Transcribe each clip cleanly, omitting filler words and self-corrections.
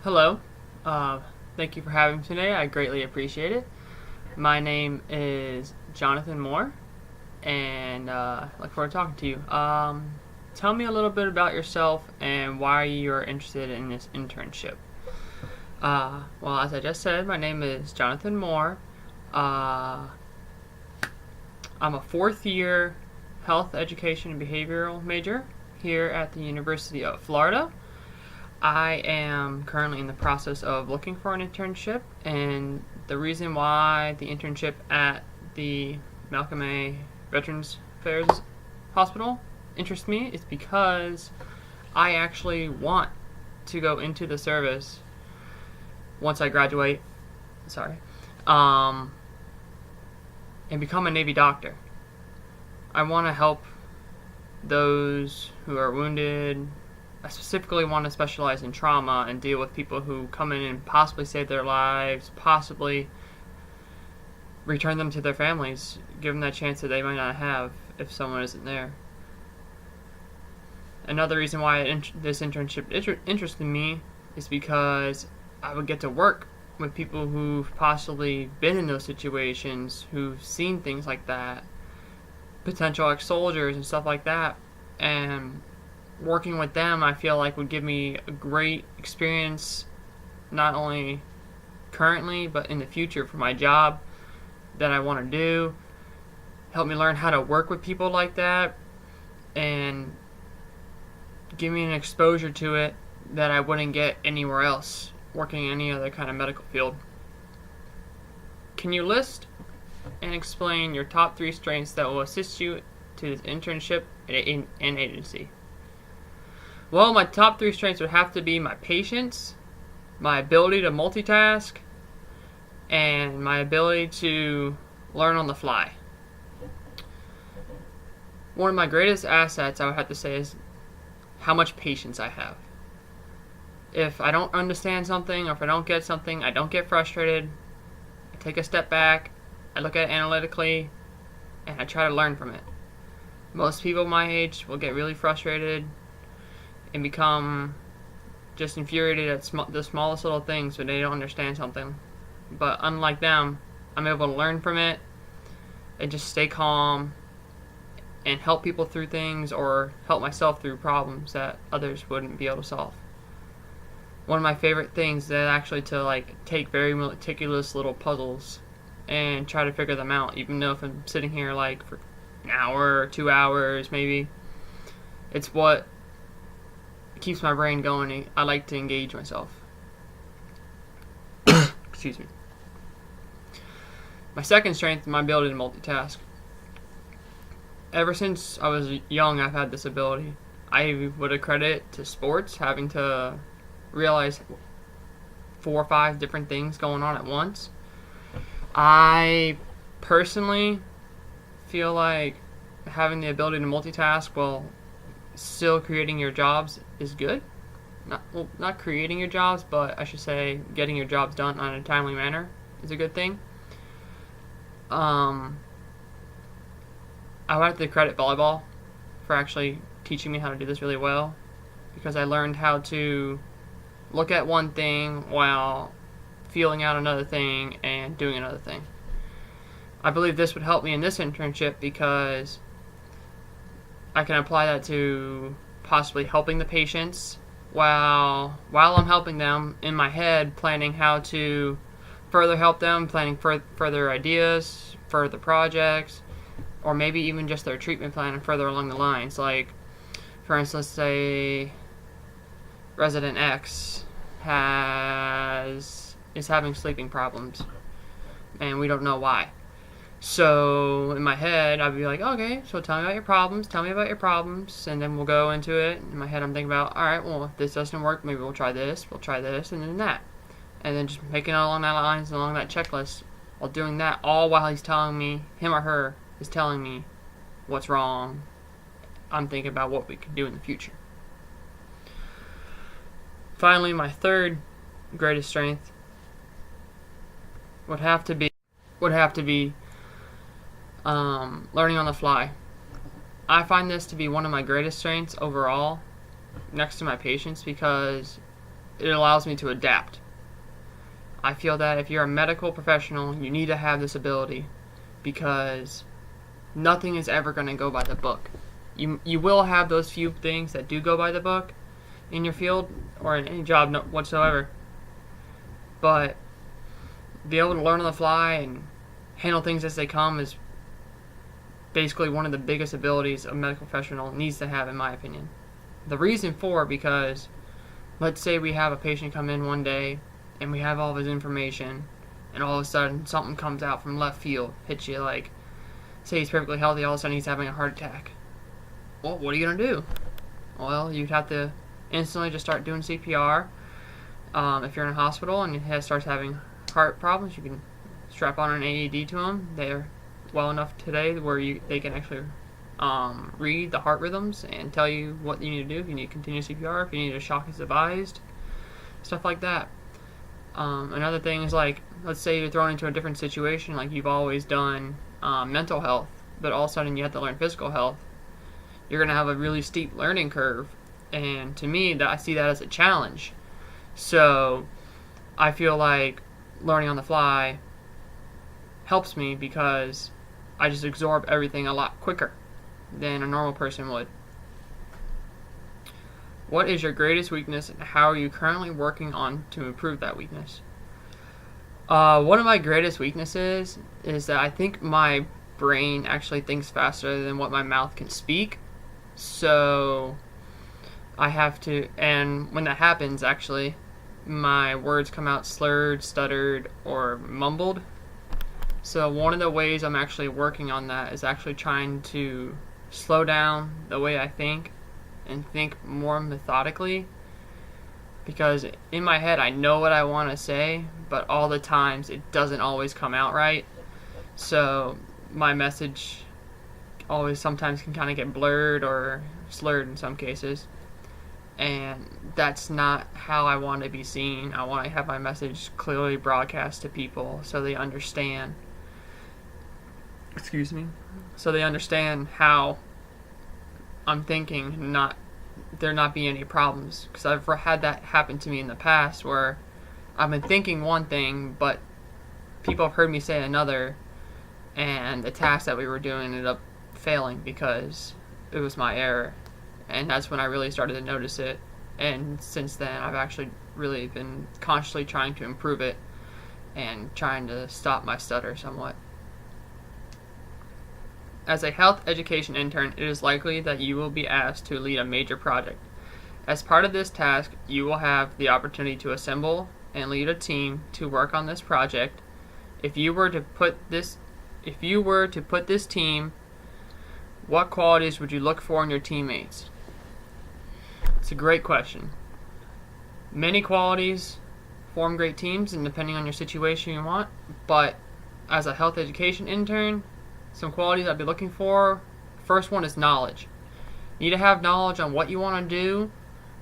Hello. Uh, Thank you for having me today. I greatly appreciate it. My name is Jonathan Moore, and I look forward to talking to you. Tell me a little bit about yourself and why you're interested in this internship. Well, as I just said, my name is Jonathan Moore. Uh, I'm a fourth year health education and behavioral major here at the University of Florida. I am currently in the process of looking for an internship, and the reason why the internship at the Malcom Veterans Affairs Hospital interests me is because I actually want to go into the service once I graduate. Sorry, um, and become a Navy doctor. I want to help those who are wounded. I specifically want to specialize in trauma and deal with people who come in and possibly save their lives, possibly return them to their families, give them that chance that they might not have if someone isn't there. Another reason why this internship interested me is because I would get to work with people who've possibly been in those situations, who've seen things like that, potential ex-soldiers and stuff like that, and working with them I feel like would give me a great experience, not only currently but in the future for my job that I want to do. Help me learn how to work with people like that and give me an exposure to it that I wouldn't get anywhere else working in any other kind of medical field. Can you list and explain your top 3 strengths that will assist you to this internship and agency? Well, my top 3 strengths would have to be my patience, my ability to multitask, and my ability to learn on the fly. One of my greatest assets, I would have to say, is how much patience I have. If I don't understand something or if I don't get something, I don't get frustrated. I take a step back, I look at it analytically, and I try to learn from it. Most people my age will get really frustrated and become just infuriated at the smallest little things when they don't understand something. But unlike them, I'm able to learn from it and just stay calm and help people through things or help myself through problems that others wouldn't be able to solve. One of my favorite things is actually to take very meticulous little puzzles and try to figure them out, even though if I'm sitting here for an hour or 2 hours maybe. It's what keeps my brain going. I like to engage myself. Excuse me. My second strength is my ability to multitask. Ever since I was young, I've had this ability. I would accredit it to sports, having to realize 4 or 5 different things going on at once. I personally feel like having the ability to multitask while still creating your jobs is good. Not creating your jobs, but I should say getting your jobs done on a timely manner is a good thing. I would have to credit volleyball for actually teaching me how to do this really well, because I learned how to look at one thing while feeling out another thing and doing another thing. I believe this would help me in this internship because I can apply that to possibly helping the patients while I'm helping them, in my head planning how to further help them, planning further ideas, further projects, or maybe even just their treatment plan and further along the lines. Like, for instance, say resident X is having sleeping problems and we don't know why. So in my head, I'd be like, okay, so tell me about your problems, and then we'll go into it. In my head, I'm thinking about, alright, well, if this doesn't work, maybe we'll try this, and then that. And then just making it along that lines, along that checklist, while doing that, all while he's telling me, him or her is telling me what's wrong. I'm thinking about what we could do in the future. Finally, my third greatest strength would have to be learning on the fly. I find this to be one of my greatest strengths overall, next to my patience, because it allows me to adapt. I feel that if you're a medical professional, you need to have this ability because nothing is ever going to go by the book. You will have those few things that do go by the book in your field or in any job whatsoever. But be able to learn on the fly and handle things as they come is basically one of the biggest abilities a medical professional needs to have, in my opinion. The reason for, because let's say we have a patient come in one day and we have all of his information, and all of a sudden something comes out from left field, hits you, like, say he's perfectly healthy, all of a sudden he's having a heart attack. Well, what are you going to do? Well, you'd have to instantly just start doing CPR. If you're in a hospital and he starts having heart problems, you can strap on an AED to him. They're well enough today where they can actually read the heart rhythms and tell you what you need to do. If you need continuous CPR, if you need a shock is advised, stuff like that. Another thing is, like, let's say you're thrown into a different situation, like you've always done mental health, but all of a sudden you have to learn physical health. You're going to have a really steep learning curve, and to me, I see that as a challenge. So I feel like learning on the fly helps me because I just absorb everything a lot quicker than a normal person would. What is your greatest weakness, and how are you currently working on to improve that weakness? One of my greatest weaknesses is that I think my brain actually thinks faster than what my mouth can speak. So I have to, and when that happens, actually, my words come out slurred, stuttered, or mumbled. So one of the ways I'm actually working on that is actually trying to slow down the way I think and think more methodically, because in my head I know what I want to say, but all the times it doesn't always come out right. So my message always sometimes can kind of get blurred or slurred in some cases, and that's not how I want to be seen. I want to have my message clearly broadcast to people so they understand. So they understand how I'm thinking, there not be any problems. Because I've had that happen to me in the past where I've been thinking one thing, but people have heard me say another, and the task that we were doing ended up failing because it was my error. And that's when I really started to notice it. And since then, I've actually really been consciously trying to improve it and trying to stop my stutter somewhat. As a health education intern, it is likely that you will be asked to lead a major project. As part of this task, you will have the opportunity to assemble and lead a team to work on this project. If you were to put this team, what qualities would you look for in your teammates? It's a great question. Many qualities form great teams, and depending on your situation you want, but as a health education intern, some qualities I'd be looking for. First one is knowledge. You need to have knowledge on what you want to do,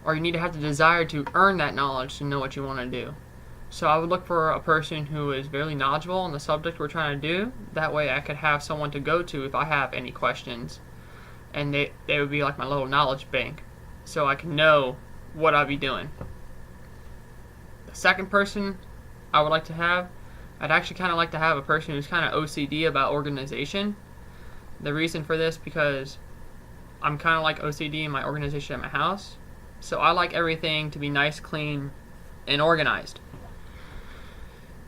or you need to have the desire to earn that knowledge to know what you want to do. So I would look for a person who is very knowledgeable on the subject we're trying to do. That way I could have someone to go to if I have any questions, and they would be like my little knowledge bank, so I can know what I'll be doing. The second person I would like to have, I'd actually kind of like to have a person who's kind of OCD about organization. The reason for this, because I'm kind of like OCD in my organization at my house. So I like everything to be nice, clean, and organized.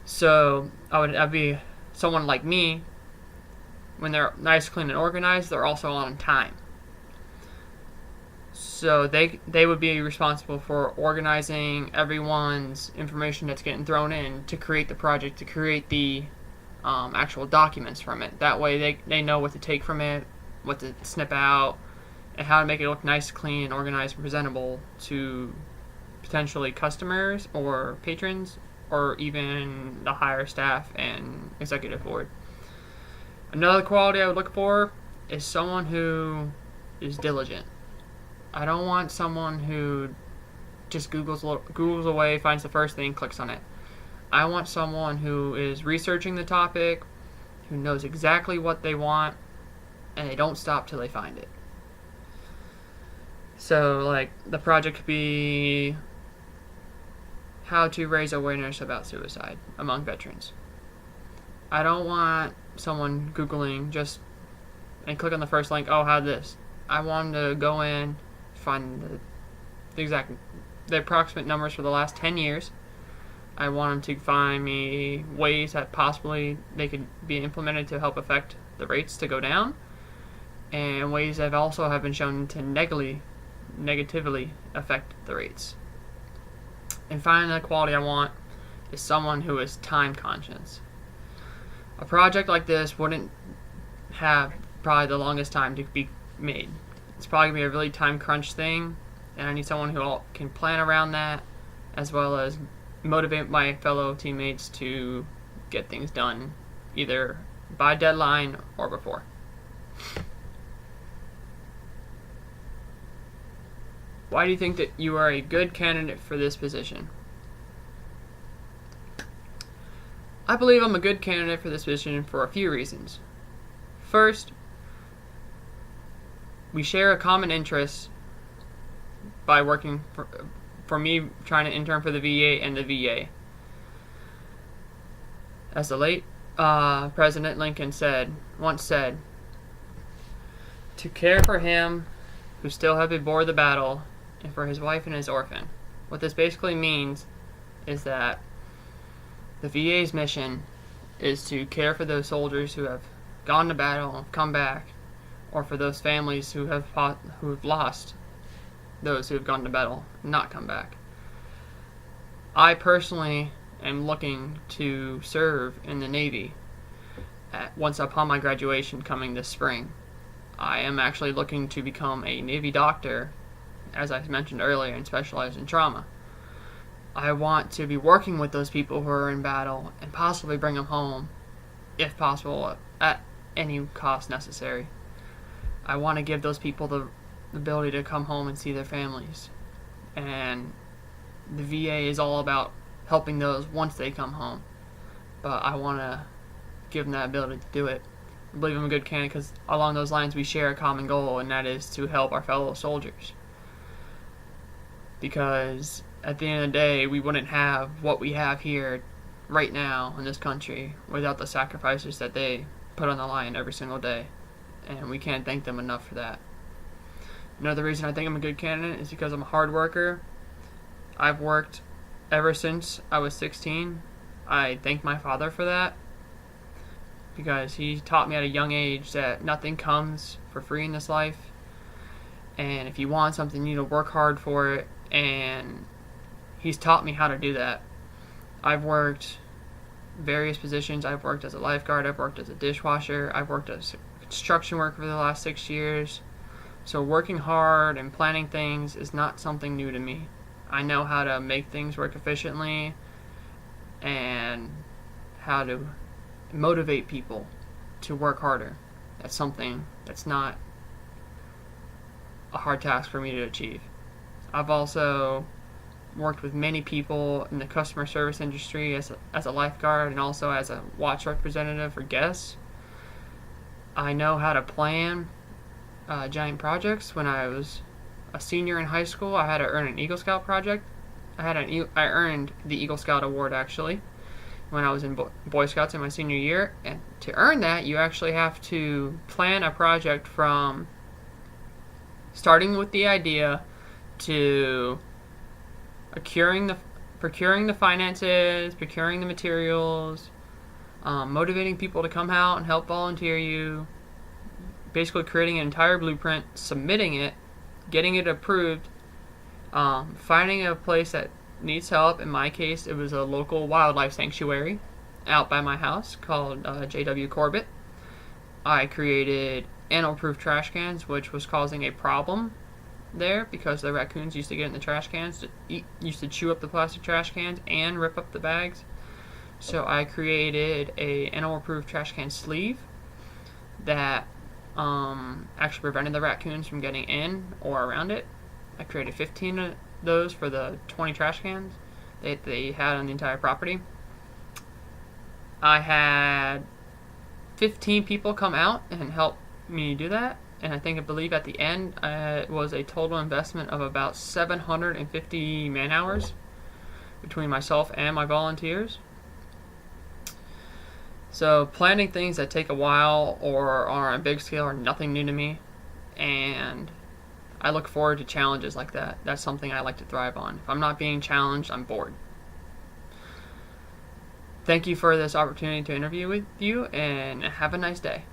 So I'd be someone like me. When they're nice, clean, and organized, they're also on time. So they would be responsible for organizing everyone's information that's getting thrown in to create the project, to create the actual documents from it. That way they know what to take from it, what to snip out, and how to make it look nice, clean, organized, and presentable to potentially customers or patrons, or even the higher staff and executive board. Another quality I would look for is someone who is diligent. I don't want someone who just Googles away, finds the first thing, clicks on it. I want someone who is researching the topic, who knows exactly what they want, and they don't stop till they find it. So, like, the project could be how to raise awareness about suicide among veterans. I don't want someone Googling just and click on the first link, oh, how this. I want them to go in, find the approximate numbers for the last 10 years. I want them to find me ways that possibly they could be implemented to help affect the rates to go down, and ways that also have been shown to negatively affect the rates. And finally, the quality I want is someone who is time conscious. A project like this wouldn't have probably the longest time to be made. It's probably going to be a really time crunch thing, and I need someone who can plan around that, as well as motivate my fellow teammates to get things done, either by deadline or before. Why do you think that you are a good candidate for this position? I believe I'm a good candidate for this position for a few reasons. First, we share a common interest by working for me trying to intern for the VA and the VA. As the late President Lincoln once said, to care for him who still have aboard the battle and for his wife and his orphan. What this basically means is that the VA's mission is to care for those soldiers who have gone to battle and come back, or for those families who have lost those who have gone to battle and not come back. I personally am looking to serve in the Navy once upon my graduation coming this spring. I am actually looking to become a Navy doctor, as I mentioned earlier, and specialize in trauma. I want to be working with those people who are in battle and possibly bring them home, if possible, at any cost necessary. I want to give those people the ability to come home and see their families. And the VA is all about helping those once they come home. But I want to give them that ability to do it. I believe I'm a good candidate because along those lines we share a common goal, and that is to help our fellow soldiers. Because at the end of the day, we wouldn't have what we have here right now in this country without the sacrifices that they put on the line every single day. And we can't thank them enough for that. Another reason I think I'm a good candidate is because I'm a hard worker. I've worked ever since I was 16. I thank my father for that, because he taught me at a young age that nothing comes for free in this life. And if you want something, you need to work hard for it. And he's taught me how to do that. I've worked various positions. I've worked as a lifeguard. I've worked as a dishwasher. I've worked as a construction worker for the last 6 years. So working hard and planning things is not something new to me. I know how to make things work efficiently and how to motivate people to work harder. That's something that's not a hard task for me to achieve. I've also worked with many people in the customer service industry as a lifeguard and also as a watch representative for guests. I know how to plan giant projects. When I was a senior in high school, I had to earn an Eagle Scout project. I earned the Eagle Scout award actually when I was in Boy Scouts in my senior year. And to earn that, you actually have to plan a project from starting with the idea to procuring the finances, procuring the materials, motivating people to come out and help volunteer you, basically creating an entire blueprint, submitting it, getting it approved, finding a place that needs help. In my case, it was a local wildlife sanctuary out by my house called J.W. Corbett. I created animal-proof trash cans, which was causing a problem there because the raccoons used to get in the trash cans, used to chew up the plastic trash cans and rip up the bags. So I created a animal-proof trash can sleeve that actually prevented the raccoons from getting in or around it. I created 15 of those for the 20 trash cans that they had on the entire property. I had 15 people come out and help me do that, and I believe at the end it was a total investment of about 750 man hours, between myself and my volunteers. So planning things that take a while or are on a big scale are nothing new to me, and I look forward to challenges like that. That's something I like to thrive on. If I'm not being challenged, I'm bored. Thank you for this opportunity to interview with you, and have a nice day.